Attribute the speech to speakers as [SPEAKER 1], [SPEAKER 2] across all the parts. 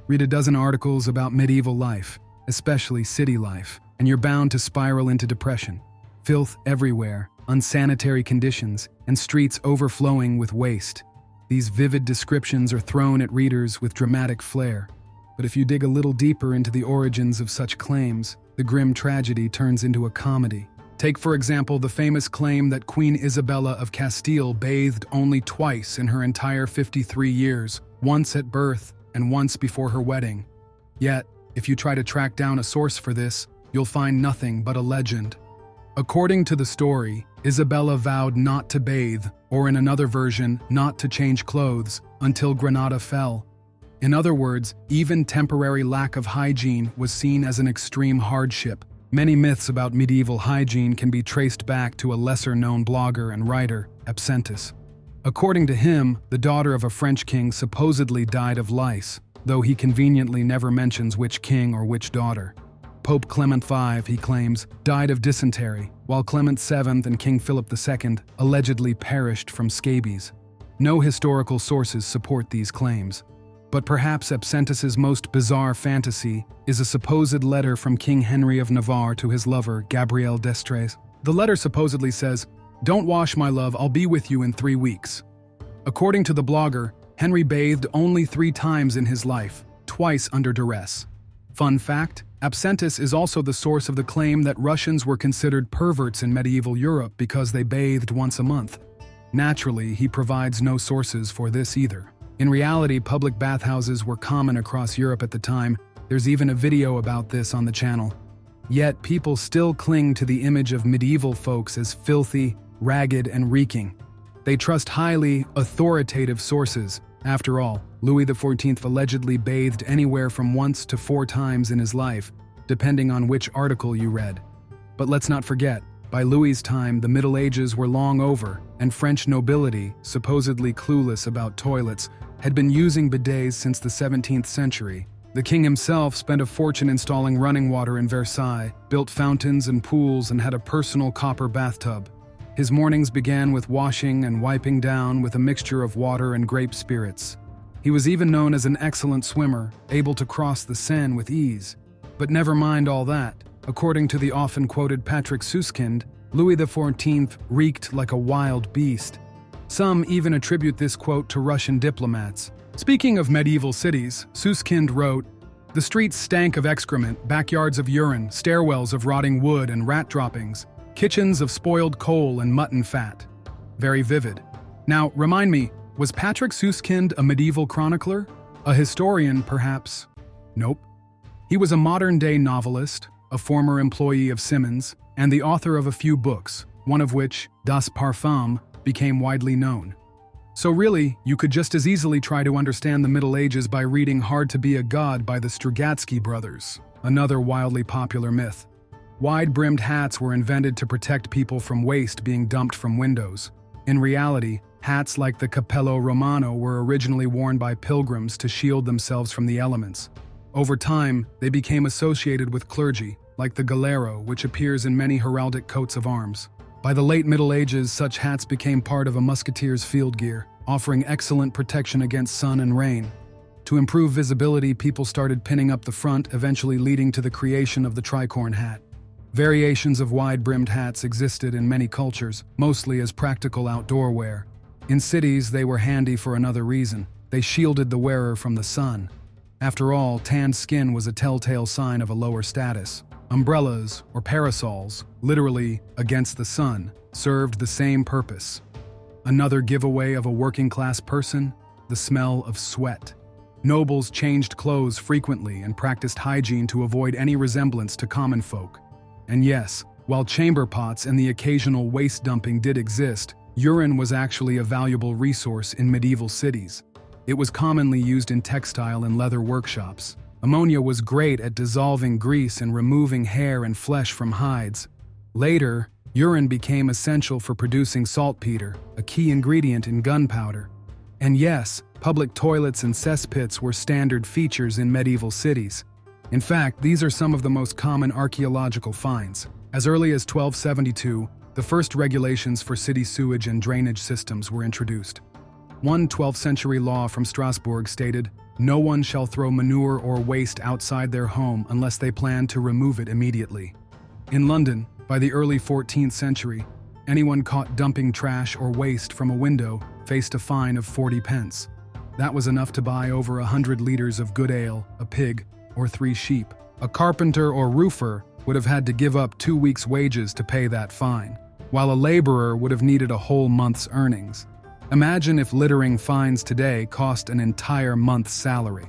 [SPEAKER 1] Read a dozen articles about medieval life, especially city life, and you're bound to spiral into depression. Filth everywhere, unsanitary conditions, and streets overflowing with waste. These vivid descriptions are thrown at readers with dramatic flair. But if you dig a little deeper into the origins of such claims, the grim tragedy turns into a comedy. Take, for example, the famous claim that Queen Isabella of Castile bathed only twice in her entire 53 years, once at birth and once before her wedding. Yet, if you try to track down a source for this, you'll find nothing but a legend. According to the story, Isabella vowed not to bathe, or in another version, not to change clothes, until Granada fell. In other words, even temporary lack of hygiene was seen as an extreme hardship. Many myths about medieval hygiene can be traced back to a lesser-known blogger and writer, Absentis. According to him, the daughter of a French king supposedly died of lice, though he conveniently never mentions which king or which daughter. Pope Clement V, he claims, died of dysentery, while Clement VII and King Philip II allegedly perished from scabies. No historical sources support these claims. But perhaps Absentis's most bizarre fantasy is a supposed letter from King Henry of Navarre to his lover, Gabrielle d'Estrées. The letter supposedly says, "Don't wash, my love, I'll be with you in 3 weeks." According to the blogger, Henry bathed only 3 times in his life, twice under duress. Fun fact, Absentis is also the source of the claim that Russians were considered perverts in medieval Europe because they bathed once a month. Naturally, he provides no sources for this either. In reality, public bathhouses were common across Europe at the time. There's even a video about this on the channel. Yet, people still cling to the image of medieval folks as filthy, ragged, and reeking. They trust highly authoritative sources. After all, Louis XIV allegedly bathed anywhere from once to 4 times in his life, depending on which article you read. But let's not forget, by Louis's time, the Middle Ages were long over, and French nobility, supposedly clueless about toilets, had been using bidets since the 17th century. The king himself spent a fortune installing running water in Versailles, built fountains and pools, and had a personal copper bathtub. His mornings began with washing and wiping down with a mixture of water and grape spirits. He was even known as an excellent swimmer, able to cross the Seine with ease. But never mind all that. According to the often-quoted Patrick Suskind, Louis XIV reeked like a wild beast. Some even attribute this quote to Russian diplomats. Speaking of medieval cities, Suskind wrote, "The streets stank of excrement, backyards of urine, stairwells of rotting wood and rat droppings, kitchens of spoiled coal and mutton fat." Very vivid. Now, remind me, was Patrick Suskind a medieval chronicler? A historian, perhaps? Nope. He was a modern-day novelist, a former employee of Simmons, and the author of a few books, one of which, Das Parfum, became widely known. So really, you could just as easily try to understand the Middle Ages by reading Hard to Be a God by the Strugatsky brothers, another wildly popular myth. Wide-brimmed hats were invented to protect people from waste being dumped from windows. In reality, hats like the Cappello Romano were originally worn by pilgrims to shield themselves from the elements. Over time, they became associated with clergy, like the galero, which appears in many heraldic coats of arms. By the late Middle Ages, such hats became part of a musketeer's field gear, offering excellent protection against sun and rain. To improve visibility, people started pinning up the front, eventually leading to the creation of the tricorn hat. Variations of wide-brimmed hats existed in many cultures, mostly as practical outdoor wear. In cities, they were handy for another reason. They shielded the wearer from the sun. After all, tanned skin was a telltale sign of a lower status. Umbrellas, or parasols, literally against the sun, served the same purpose. Another giveaway of a working-class person? The smell of sweat. Nobles changed clothes frequently and practiced hygiene to avoid any resemblance to common folk. And yes, while chamber pots and the occasional waste dumping did exist, urine was actually a valuable resource in medieval cities. It was commonly used in textile and leather workshops. Ammonia was great at dissolving grease and removing hair and flesh from hides. Later, urine became essential for producing saltpeter, a key ingredient in gunpowder. And yes, public toilets and cesspits were standard features in medieval cities. In fact, these are some of the most common archaeological finds. As early as 1272, the first regulations for city sewage and drainage systems were introduced. One 12th century law from Strasbourg stated, No one shall throw manure or waste outside their home unless they plan to remove it immediately. In London, by the early 14th century, anyone caught dumping trash or waste from a window faced a fine of 40 pence. That was enough to buy over 100 liters of good ale, a pig, or 3 sheep. A carpenter or roofer would have had to give up 2 weeks' wages to pay that fine, while a laborer would have needed a whole month's earnings. Imagine if littering fines today cost an entire month's salary.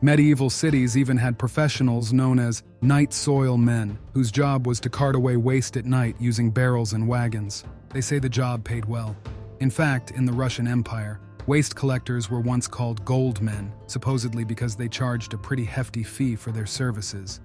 [SPEAKER 1] Medieval cities even had professionals known as night soil men, whose job was to cart away waste at night using barrels and wagons. They say the job paid well. In fact, in the Russian Empire, waste collectors were once called gold men, supposedly because they charged a pretty hefty fee for their services.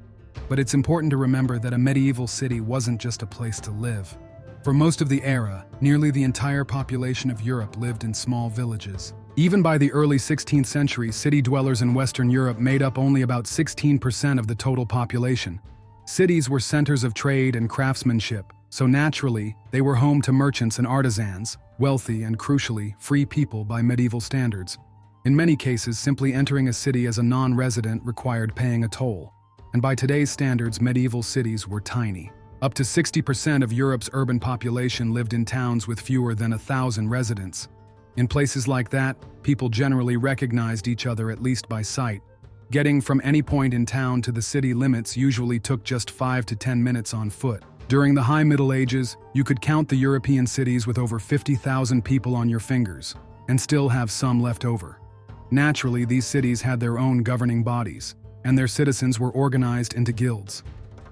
[SPEAKER 1] But it's important to remember that a medieval city wasn't just a place to live. For most of the era, nearly the entire population of Europe lived in small villages. Even by the early 16th century, city dwellers in Western Europe made up only about 16% of the total population. Cities were centers of trade and craftsmanship, so naturally, they were home to merchants and artisans, wealthy and, crucially, free people by medieval standards. In many cases, simply entering a city as a non-resident required paying a toll. And by today's standards, medieval cities were tiny. Up to 60% of Europe's urban population lived in towns with fewer than 1,000 residents. In places like that, people generally recognized each other at least by sight. Getting from any point in town to the city limits usually took just 5 to 10 minutes on foot. During the High Middle Ages, you could count the European cities with over 50,000 people on your fingers, and still have some left over. Naturally, these cities had their own governing bodies, and their citizens were organized into guilds.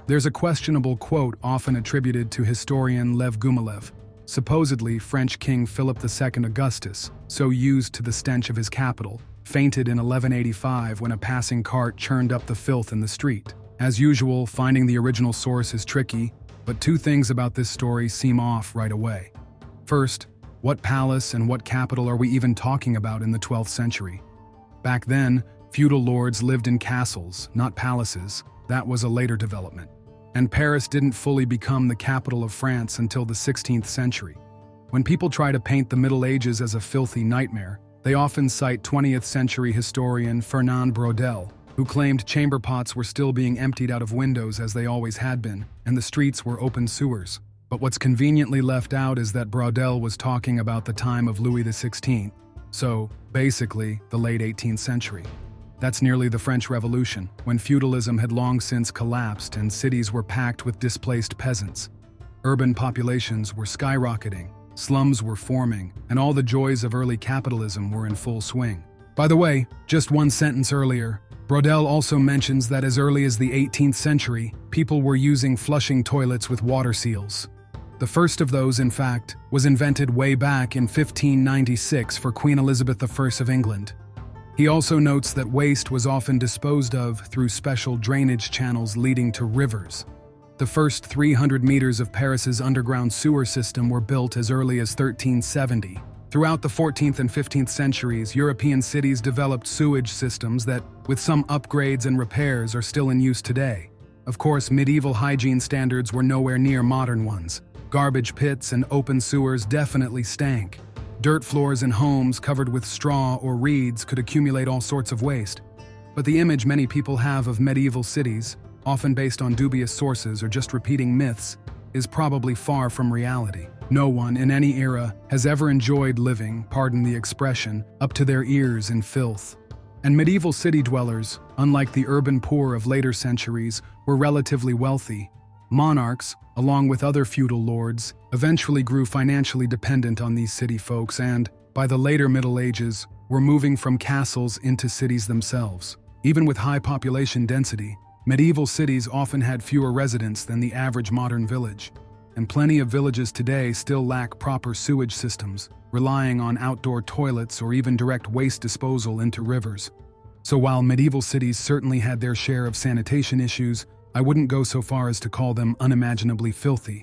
[SPEAKER 1] There's a questionable quote often attributed to historian Lev Gumilev, supposedly French King Philip II Augustus, so used to the stench of his capital, fainted in 1185 when a passing cart churned up the filth in the street. As usual, finding the original source is tricky, but 2 things about this story seem off right away. First, what palace and what capital are we even talking about in the 12th century? Back then, feudal lords lived in castles, not palaces. That was a later development. And Paris didn't fully become the capital of France until the 16th century. When people try to paint the Middle Ages as a filthy nightmare, they often cite 20th century historian Fernand Braudel, who claimed chamber pots were still being emptied out of windows as they always had been, and the streets were open sewers. But what's conveniently left out is that Braudel was talking about the time of Louis XVI, so basically the late 18th century. That's nearly the French Revolution, when feudalism had long since collapsed and cities were packed with displaced peasants. Urban populations were skyrocketing, slums were forming, and all the joys of early capitalism were in full swing. By the way, just 1 sentence earlier, Braudel also mentions that as early as the 18th century, people were using flushing toilets with water seals. The first of those, in fact, was invented way back in 1596 for Queen Elizabeth I of England. He also notes that waste was often disposed of through special drainage channels leading to rivers. The first 300 meters of Paris's underground sewer system were built as early as 1370. Throughout the 14th and 15th centuries, European cities developed sewage systems that, with some upgrades and repairs, are still in use today. Of course, medieval hygiene standards were nowhere near modern ones. Garbage pits and open sewers definitely stank. Dirt floors in homes covered with straw or reeds could accumulate all sorts of waste. But the image many people have of medieval cities, often based on dubious sources or just repeating myths, is probably far from reality. No one in any era has ever enjoyed living, pardon the expression, up to their ears in filth. And medieval city dwellers, unlike the urban poor of later centuries, were relatively wealthy. Monarchs, along with other feudal lords, eventually grew financially dependent on these city folks and, by the later Middle Ages, were moving from castles into cities themselves. Even with high population density, medieval cities often had fewer residents than the average modern village, and plenty of villages today still lack proper sewage systems, relying on outdoor toilets or even direct waste disposal into rivers. So while medieval cities certainly had their share of sanitation issues, I wouldn't go so far as to call them unimaginably filthy.